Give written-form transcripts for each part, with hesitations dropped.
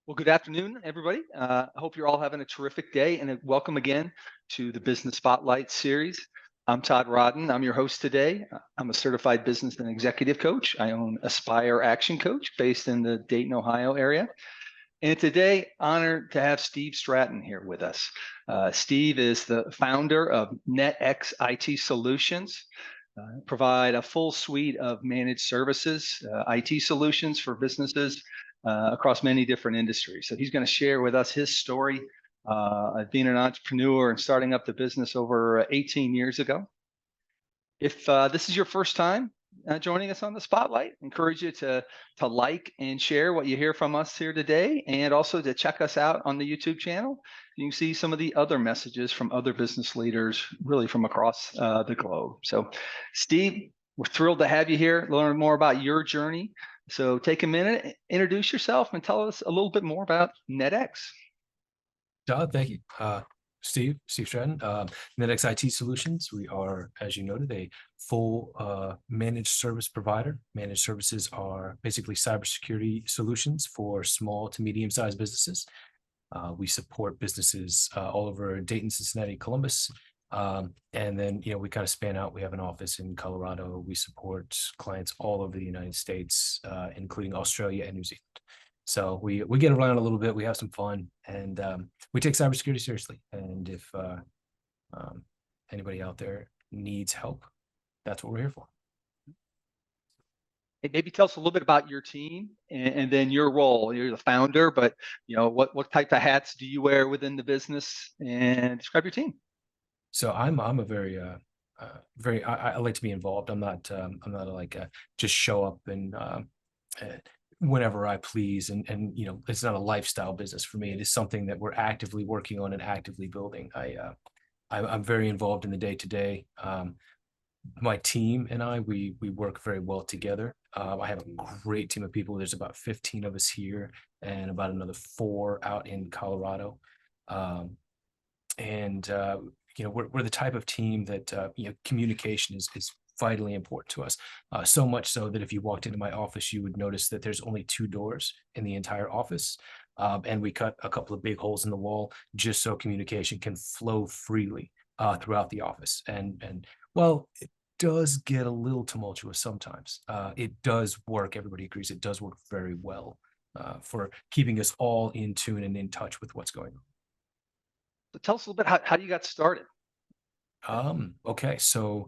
Well, good afternoon, everybody. I hope you're all having a terrific day and welcome again to the Business Spotlight series. I'm Todd Rodden. I'm your host today. I'm a certified business and executive coach. I own Aspire Action Coach based in the Dayton, Ohio area. And today, honored to have Steve Stratton here with us. Steve is the founder of NetX IT Solutions. Provide a full suite of managed services, IT solutions for businesses across many different industries. So he's going to share with us his story of being an entrepreneur and starting up the business over 18 years ago. If this is your first time joining us on the Spotlight, I encourage you to like and share what you hear from us here today, and also to check us out on the YouTube channel. You can see some of the other messages from other business leaders, really from across the globe. So, Steve, we're thrilled to have you here, learn more about your journey. So take a minute, introduce yourself, and tell us a little bit more about NetX. Todd, thank you. Steve Stratton, NetX IT Solutions. We are, as you noted, a full managed service provider. Managed services are basically cybersecurity solutions for small to medium-sized businesses. We support businesses all over Dayton, Cincinnati, Columbus. And then, we kind of span out. We have an office in Colorado. We support clients all over the United States, including Australia and New Zealand. So we get around a little bit. We have some fun, and we take cybersecurity seriously. And if anybody out there needs help, that's what we're here for. Hey, maybe tell us a little bit about your team and then your role. You're the founder, but what type of hats do you wear within the business? And describe your team. So I'm a very very I like to be involved. I'm not like just show up and whenever I please, and it's not a lifestyle business for me. It is something that we're actively working on and actively building. I'm very involved in the day to day. My team and we work very well together. I have a great team of people. There's about 15 of us here and about another 4 out in Colorado. And we're the type of team that communication is vitally important to us. So much so that if you walked into my office, you would notice that there's only 2 doors in the entire office. And we cut a couple of big holes in the wall just so communication can flow freely throughout the office. And well, it does get a little tumultuous sometimes. It does work. Everybody agrees it does work very well for keeping us all in tune and in touch with what's going on. So tell us a little bit how you got started. Okay, so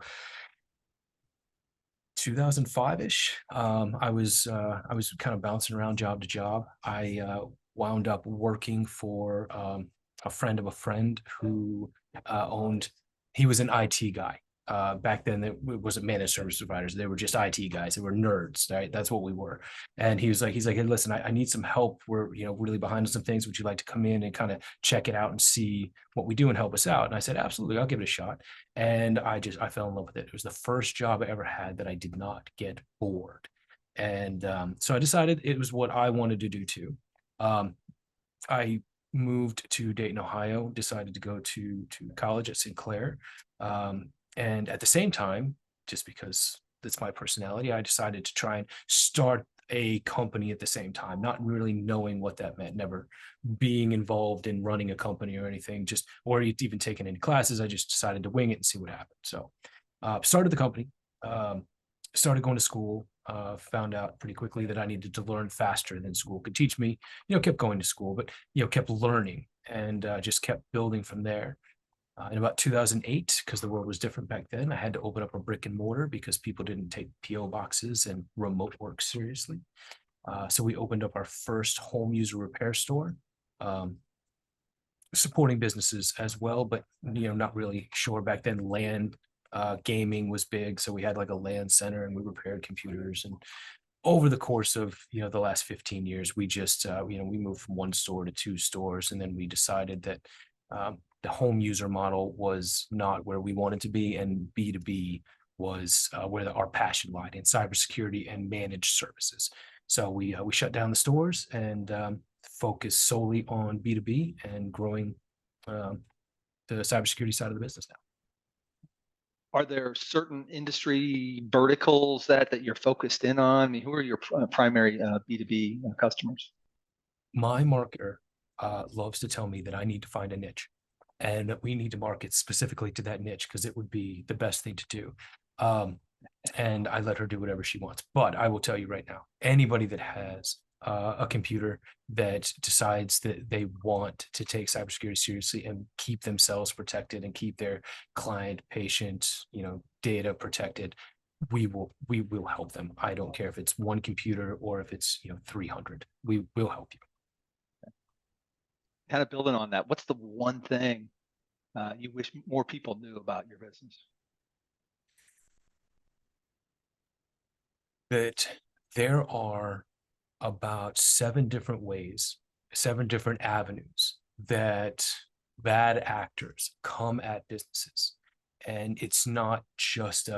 2005-ish, I was kind of bouncing around job to job. I wound up working for a friend of a friend who owned. He was an IT guy. Back then, it wasn't managed service providers. They were just IT guys. They were nerds, right? That's what we were. And he's like, hey, listen, I need some help. We're really behind on some things. Would you like to come in and kind of check it out and see what we do and help us out? And I said, absolutely, I'll give it a shot. And I fell in love with it. It was the first job I ever had that I did not get bored. And so I decided it was what I wanted to do too. I moved to Dayton, Ohio, decided to go to college at Sinclair. And at the same time, just because that's my personality, I decided to try and start a company at the same time, not really knowing what that meant, never being involved in running a company or anything, just or even taking any classes. I just decided to wing it and see what happened. So started the company, started going to school, found out pretty quickly that I needed to learn faster than school could teach me. Kept going to school, but kept learning and just kept building from there. In about 2008, because the world was different back then, I had to open up a brick and mortar because people didn't take PO boxes and remote work seriously. So we opened up our first home user repair store, supporting businesses as well, but not really sure back then. LAN gaming was big, so we had like a LAN center and we repaired computers. And over the course of the last 15 years, we just we moved from 1 store to 2 stores, and then we decided that the home user model was not where we wanted to be, and B2B was where our passion lied in cybersecurity and managed services. So we shut down the stores and focused solely on B2B and growing the cybersecurity side of the business now. Are there certain industry verticals that you're focused in on? I mean, who are your primary B2B customers? my marketer loves to tell me that I need to find a niche and that we need to market specifically to that niche because it would be the best thing to do. And I let her do whatever she wants. But I will tell you right now, anybody that has a computer that decides that they want to take cybersecurity seriously and keep themselves protected and keep their client, patient, data protected, we will help them. I don't care if it's one computer or if it's 300. We will help you. Kind of building on that, what's the one thing you wish more people knew about your business? That there are about 7 different avenues that bad actors come at businesses. And it's not just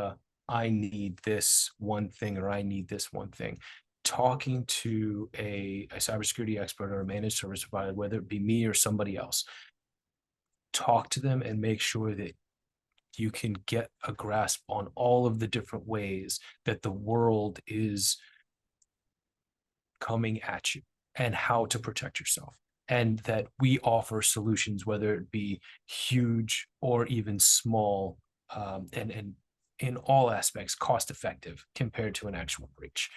I need this one thing or I need this one thing. Talking to a cybersecurity expert or a managed service provider, whether it be me or somebody else, talk to them and make sure that you can get a grasp on all of the different ways that the world is coming at you and how to protect yourself. And that we offer solutions, whether it be huge or even small, and in all aspects, cost effective compared to an actual breach.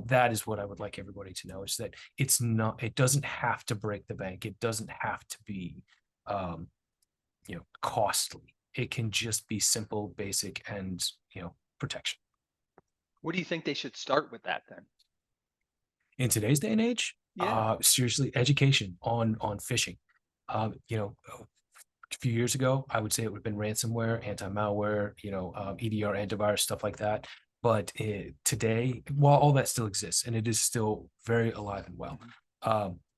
That is what I would like everybody to know, is that it doesn't have to break the bank. It doesn't have to be, costly. It can just be simple, basic, and, protection. What do you think they should start with that then? In today's day and age, Yeah. seriously, education on phishing. A few years ago, I would say it would have been ransomware, anti-malware, EDR, antivirus, stuff like that. But today, while all that still exists and it is still very alive and well,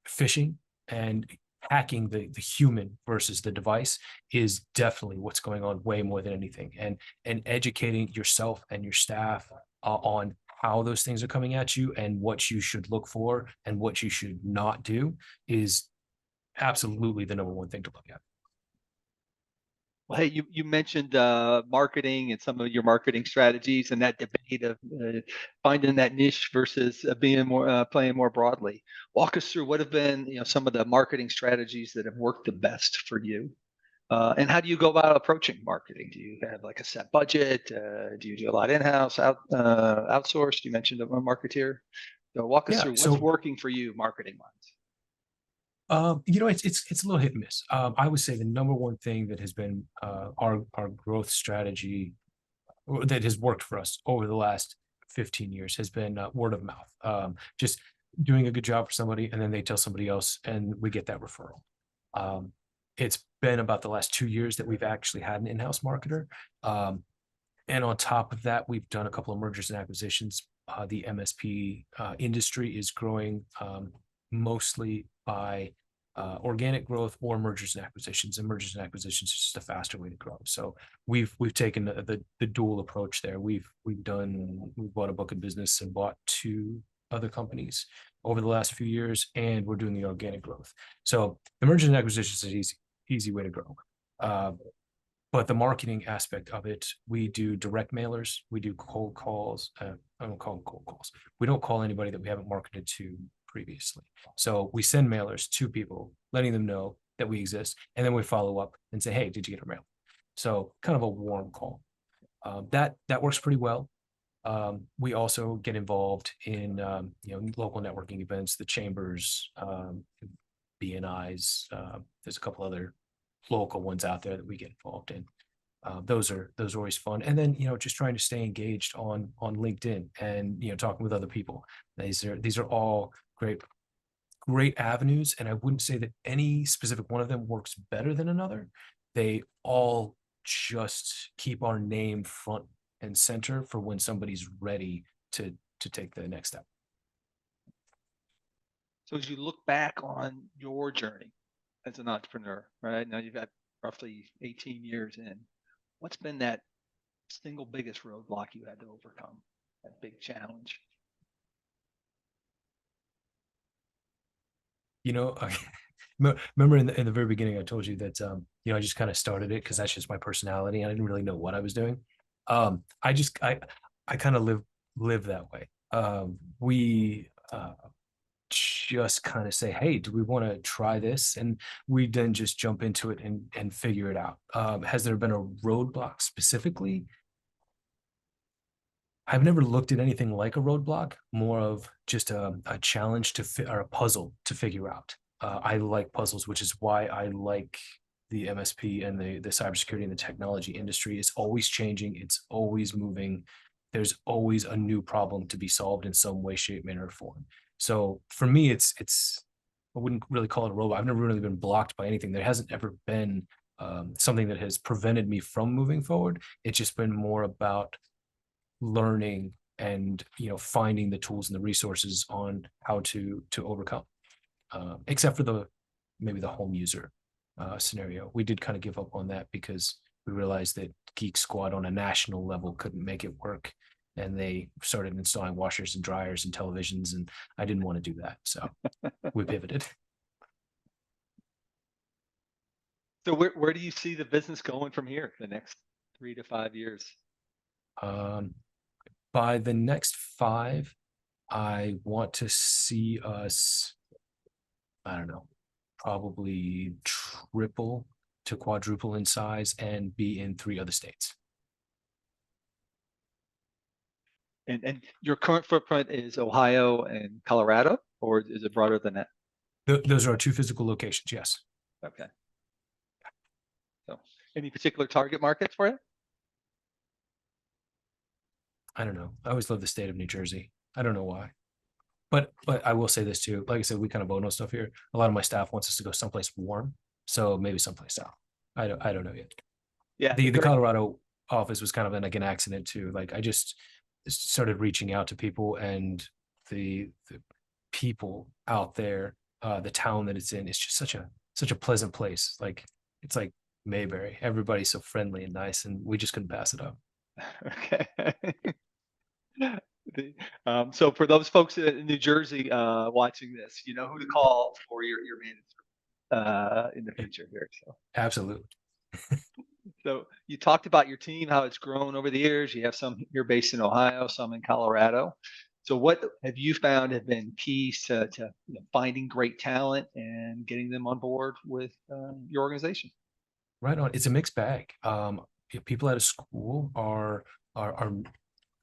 phishing and hacking the human versus the device is definitely what's going on way more than anything. And educating yourself and your staff on how those things are coming at you and what you should look for and what you should not do is absolutely the number one thing to look at. Well, hey, you mentioned marketing and some of your marketing strategies and that debate of finding that niche versus being more playing more broadly. Walk us through what have been some of the marketing strategies that have worked the best for you, and how do you go about approaching marketing? Do you have like a set budget? Do you do a lot in-house, outsourced? You mentioned a marketeer. So walk us Yeah. through what's So, working for you marketing wise. it's a little hit and miss. I would say the number one thing that has been our growth strategy that has worked for us over the last 15 years has been word of mouth. Just doing a good job for somebody, and then they tell somebody else, and we get that referral. It's been about the last 2 years that we've actually had an in-house marketer. And on top of that, we've done a couple of mergers and acquisitions. The MSP industry is growing mostly by organic growth or mergers and acquisitions. And mergers and acquisitions is just a faster way to grow. So we've taken the dual approach there. We've bought a book of business and bought 2 other companies over the last few years, and we're doing the organic growth. So the mergers and acquisitions is an easy way to grow. But the marketing aspect of it, we do direct mailers, we do cold calls. I don't call them cold calls. We don't call anybody that we haven't marketed to previously. So we send mailers to people, letting them know that we exist, and then we follow up and say, "Hey, did you get our mail?" So kind of a warm call. That works pretty well. We also get involved in local networking events, the chambers, BNIs. There's a couple other local ones out there that we get involved in. Those are always fun. And then just trying to stay engaged on LinkedIn and talking with other people. These are all great avenues, and I wouldn't say that any specific one of them works better than another. They all just keep our name front and center for when somebody's ready to take the next step. So as you look back on your journey as an entrepreneur, right now you've got roughly 18 years in, what's been that single biggest roadblock you had to overcome, that big challenge? Remember in the very beginning, I told you that I just kind of started it because that's just my personality, and I didn't really know what I was doing. I kind of live that way. We just kind of say, hey, do we want to try this? And we then just jump into it and figure it out. Has there been a roadblock specifically? I've never looked at anything like a roadblock, more of just a challenge to fit or a puzzle to figure out. I like puzzles, which is why I like the MSP and the cybersecurity and the technology industry. Is always changing, it's always moving. There's always a new problem to be solved in some way, shape, manner, or form. So for me, it's I wouldn't really call it a roadblock. I've never really been blocked by anything. There hasn't ever been something that has prevented me from moving forward. It's just been more about learning and finding the tools and the resources on how to overcome, except for the maybe the home user scenario. We did kind of give up on that because we realized that Geek Squad on a national level couldn't make it work, and they started installing washers and dryers and televisions, and I didn't want to do that, so we pivoted. So where do you see the business going from here the next 3 to 5 years? By the next 5, I want to see us, I don't know, probably triple to quadruple in size and be in 3 other states. And your current footprint is Ohio and Colorado, or is it broader than that? Those are our 2 physical locations, yes. Okay. So any particular target markets for it? I don't know. I always love the state of New Jersey. I don't know why. But I will say this too. Like I said, we kind of bono stuff here. A lot of my staff wants us to go someplace warm. So maybe someplace south. I don't know yet. Yeah. The Colorado office was kind of like an accident too. Like I just started reaching out to people, and the people out there, the town that it's in, it's just such a pleasant place. Like it's like Mayberry. Everybody's so friendly and nice, and we just couldn't pass it up. Okay. So for those folks in New Jersey watching this, you know who to call for your manager in the future here. So Absolutely. so you talked about your team, how it's grown over the years. You have some here based in Ohio, some in Colorado. So what have you found have been keys to finding great talent and getting them on board with your organization? Right on. It's a mixed bag. People out of school are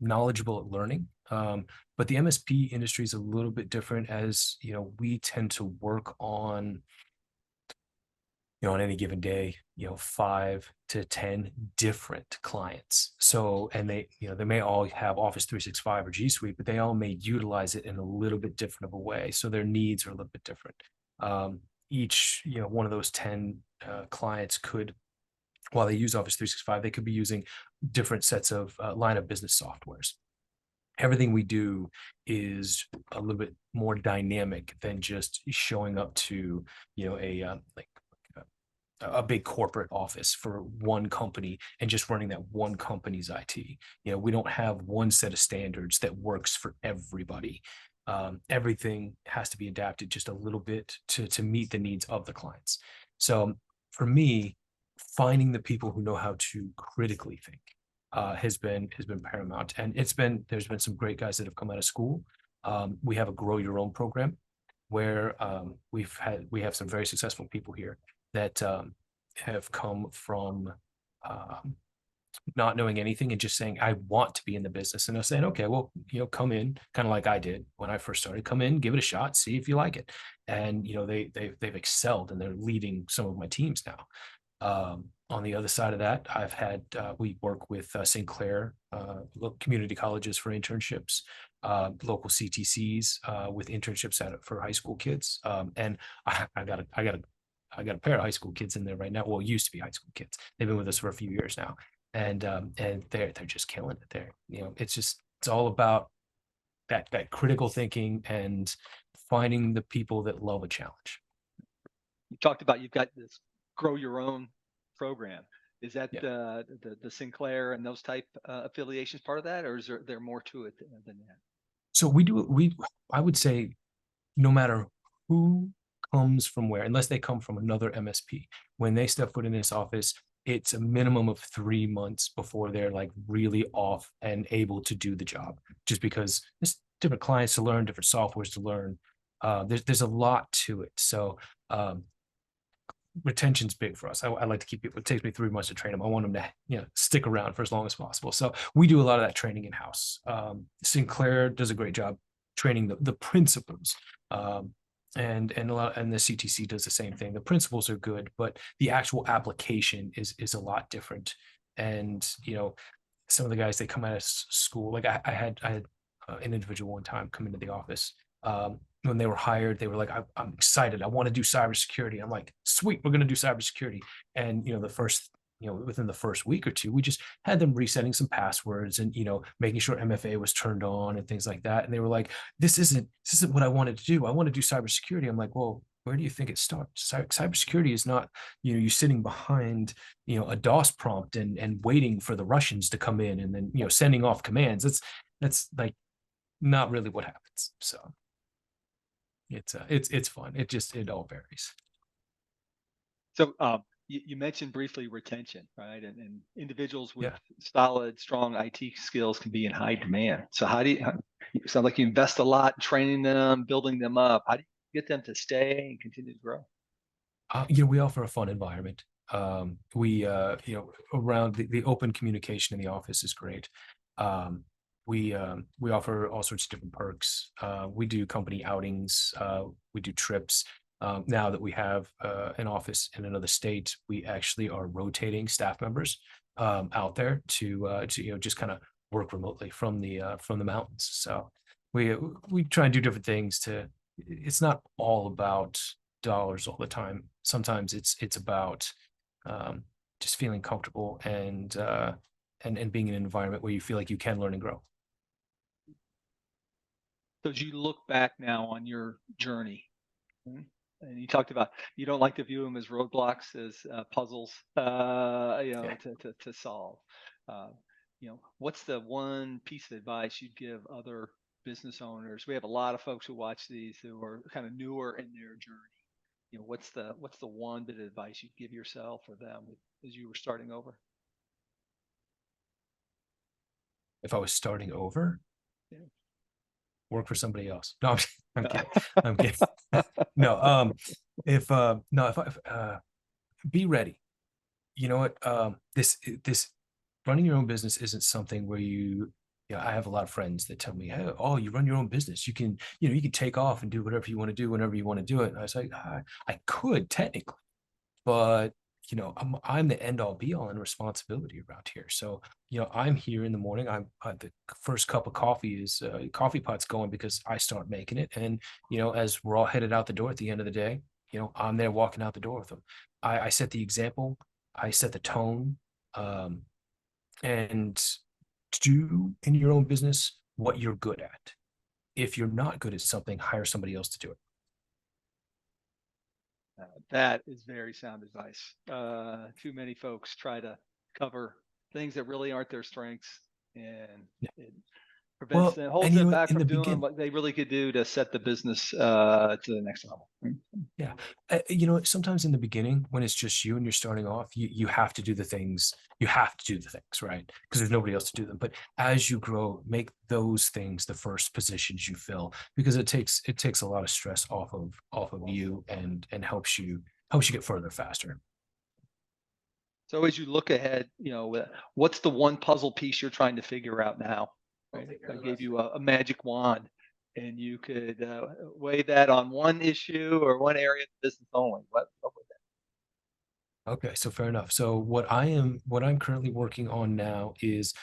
knowledgeable at learning. But the MSP industry is a little bit different, as we tend to work on, on any given day, 5 to 10 different clients. So, and they may all have Office 365 or G Suite, but they all may utilize it in a little bit different of a way. So their needs are a little bit different. Each, one of those 10 clients could, while they use Office 365, they could be using different sets of line of business softwares. Everything we do is a little bit more dynamic than just showing up to, a big corporate office for one company and just running that one company's IT. We don't have one set of standards that works for everybody. Everything has to be adapted just a little bit to meet the needs of the clients. So for me, finding the people who know how to critically think has been paramount. And there's been some great guys that have come out of school. We have a grow your own program where we have some very successful people here that have come from not knowing anything and just saying, I want to be in the business. And they're saying, okay, well, come in, kind of like I did when I first started. Come in, give it a shot, see if you like it. And they've excelled, and they're leading some of my teams now. On the other side of that, I've had we work with Sinclair community colleges for internships, local CTCs with internships for high school kids, and I got a pair of high school kids in there right now. Well, used to be high school kids. They've been with us for a few years now, and they're just killing it there. It's all about that critical thinking and finding the people that love a challenge. You talked about you've got this grow your own program. Is that Yeah. the Sinclair and those type affiliations part of that, or is there more to it than that? So I would say, no matter who comes from where, unless they come from another MSP, when they step foot in this office, it's a minimum of 3 months before they're like really off and able to do the job, just because there's different clients to learn, different softwares to learn. there's a lot to it. So retention's big for us. I like to keep people. It takes me 3 months to train them. I want them to stick around for as long as possible. So we do a lot of that training in house. Sinclair does a great job training the principles. And the CTC does the same thing. The principles are good, but the actual application is a lot different. And some of the guys, they come out of school. Like I had an individual one time come into the office. When they were hired, they were like, I'm excited. I want to do cybersecurity. I'm like, sweet, we're going to do cybersecurity. And, within the first week or two, we just had them resetting some passwords and, making sure MFA was turned on and things like that. And they were like, this isn't what I wanted to do. I want to do cybersecurity. I'm like, well, where do you think it starts? Cybersecurity is not, you sitting behind, a DOS prompt and waiting for the Russians to come in and then, sending off commands. That's like not really what happens. So it's fun. It all varies. So you mentioned briefly retention, right? And individuals with Yeah. solid, strong IT skills can be in high demand. So you sound like you invest a lot in training them, building them up. How do you get them to stay and continue to grow? We offer a fun environment. We around the open communication in the office is great. We offer all sorts of different perks. We do company outings. We do trips. Now that we have an office in another state, we actually are rotating staff members out there to just kind of work remotely from the mountains. So we try and do different things to. It's not all about dollars all the time. Sometimes it's about just feeling comfortable and being in an environment where you feel like you can learn and grow. So as you look back now on your journey, and you talked about you don't like to view them as roadblocks, as puzzles, Yeah. to solve. What's the one piece of advice you'd give other business owners? We have a lot of folks who watch these who are kind of newer in their journey. What's the one bit of advice you'd give yourself or them as you were starting over? If I was starting over, Yeah. work for somebody else. No, I'm kidding. I'm kidding. No, if be ready. You know what? This running your own business isn't something where I have a lot of friends that tell me, hey, oh, you run your own business. You can take off and do whatever you want to do whenever you want to do it. And I was like, I could technically, but I'm the end all be all and responsibility around here. So I'm here in the morning. I'm the first cup of coffee is coffee pot's going because I start making it, and as we're all headed out the door at the end of the day, I'm there walking out the door with them. I set the example. I set the tone, and do in your own business what you're good at. If you're not good at something, hire somebody else to do it. That is very sound advice. Too many folks try to cover things that really aren't their strengths, and Yeah. it holds them back In from the doing beginning, what they really could do to set the business to the next level. yeah. Sometimes in the beginning, when it's just you and you're starting off, you have to do the things. You have to do the things, right? Because there's nobody else to do them. But as you grow, make those things the first positions you fill, because it takes a lot of stress off of you and helps you get further faster. So as you look ahead, what's the one puzzle piece you're trying to figure out now? Right? I gave you a magic wand, and you could weigh that on one issue or one area of the business only. What would that? Okay, so fair enough. So what I'm currently working on now is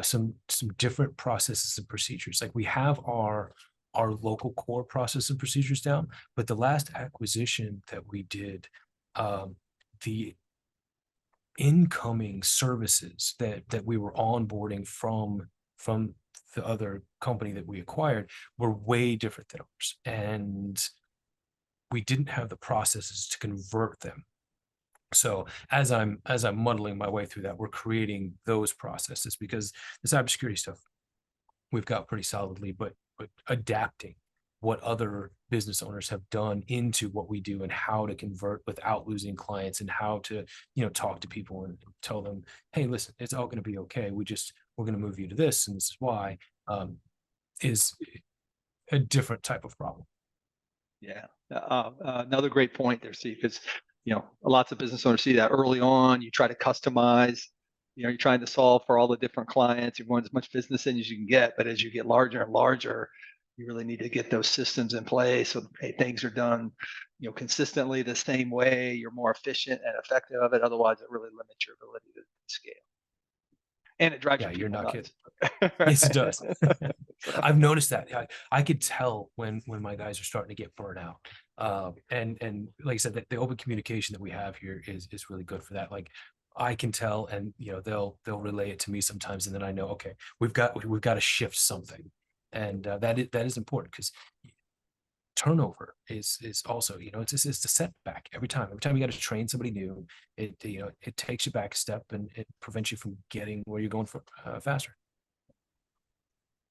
some different processes and procedures. Like we have our local core process and procedures down, but the last acquisition that we did, the incoming services that we were onboarding from the other company that we acquired were way different than ours, and we didn't have the processes to convert them. So as I'm muddling my way through that, we're creating those processes, because the cybersecurity stuff we've got pretty solidly, but adapting what other business owners have done into what we do and how to convert without losing clients, and how to talk to people and tell them, hey, listen, it's all going to be okay. We're going to move you to this, and this is why, is a different type of problem. Yeah. Another great point there, Steve, because lots of business owners see that early on. You try to customize. You're trying to solve for all the different clients. You want as much business in as you can get, but as you get larger and larger, you really need to get those systems in place so things are done, consistently the same way. You're more efficient and effective of it. Otherwise, it really limits your ability to scale, and it drives Yeah, your you're people not kidding. nuts. Yes, it does. So, I've noticed that. I could tell when my guys are starting to get burnt out. And like I said, the open communication that we have here is really good for that. Like I can tell, and they'll relay it to me sometimes, and then I know, okay, we've got to shift something, and that is important because turnover is also, it's a setback every time. Every time you got to train somebody new, it takes you back a step and it prevents you from getting where you're going for faster.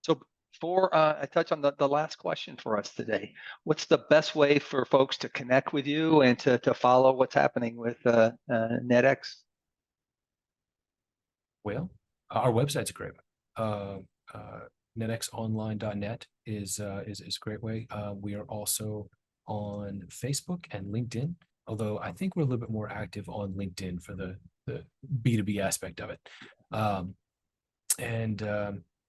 So before I touch on the last question for us today, what's the best way for folks to connect with you and to follow what's happening with NetX? Well, our website's a great one. netxonline.net is a great way. We are also on Facebook and LinkedIn, although I think we're a little bit more active on LinkedIn for the B2B aspect of it. And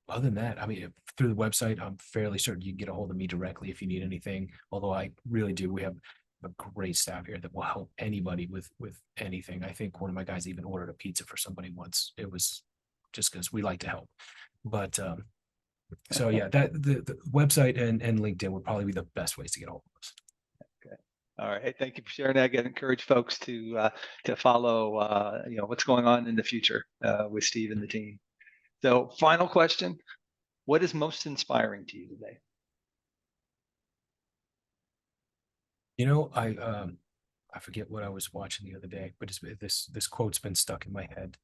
other than that, I mean, through the website, I'm fairly certain you can get a hold of me directly if you need anything. Although I really do, we have a great staff here that will help anybody with anything. I think one of my guys even ordered a pizza for somebody once. It was just because we like to help. But so yeah, that the website and LinkedIn would probably be the best ways to get a hold of us. Okay. All right. Hey, thank you for sharing that. Again, encourage folks to follow what's going on in the future with Steve and the team. So, final question: what is most inspiring to you today? I forget what I was watching the other day, but this quote's been stuck in my head.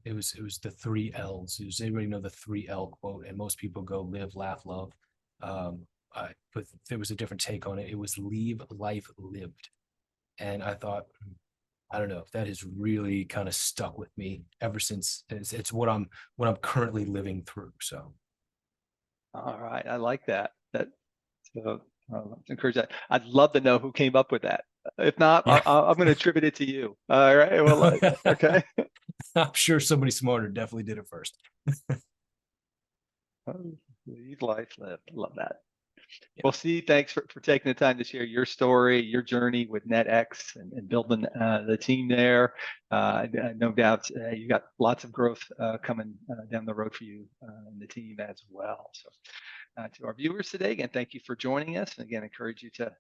It was the three L's. Does anybody know the 3L quote? And most people go live, laugh, love. But there was a different take on it. It was leave life lived. And I thought, I don't know, that has really kind of stuck with me ever since. It's what I'm currently living through. So All right, I like that. So let's encourage that. I'd love to know who came up with that. If not, yeah, I'm going to attribute it to you. All right. Well, okay. I'm sure somebody smarter definitely did it first. Leave life lived. Love that. Yeah. Well, Steve, thanks for taking the time to share your story, your journey with NetX and building the team there. No doubt you got lots of growth coming down the road for you and the team as well. So to our viewers today, again, thank you for joining us. And again, encourage you to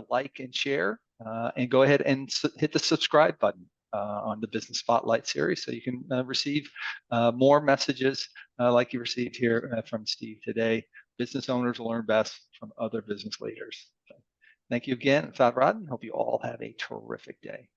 like and share and go ahead and hit the subscribe button on the Business Spotlight series so you can receive more messages like you received here from Steve today. Business owners learn best from other business leaders. So, thank you again, Todd Rodden. Hope you all have a terrific day.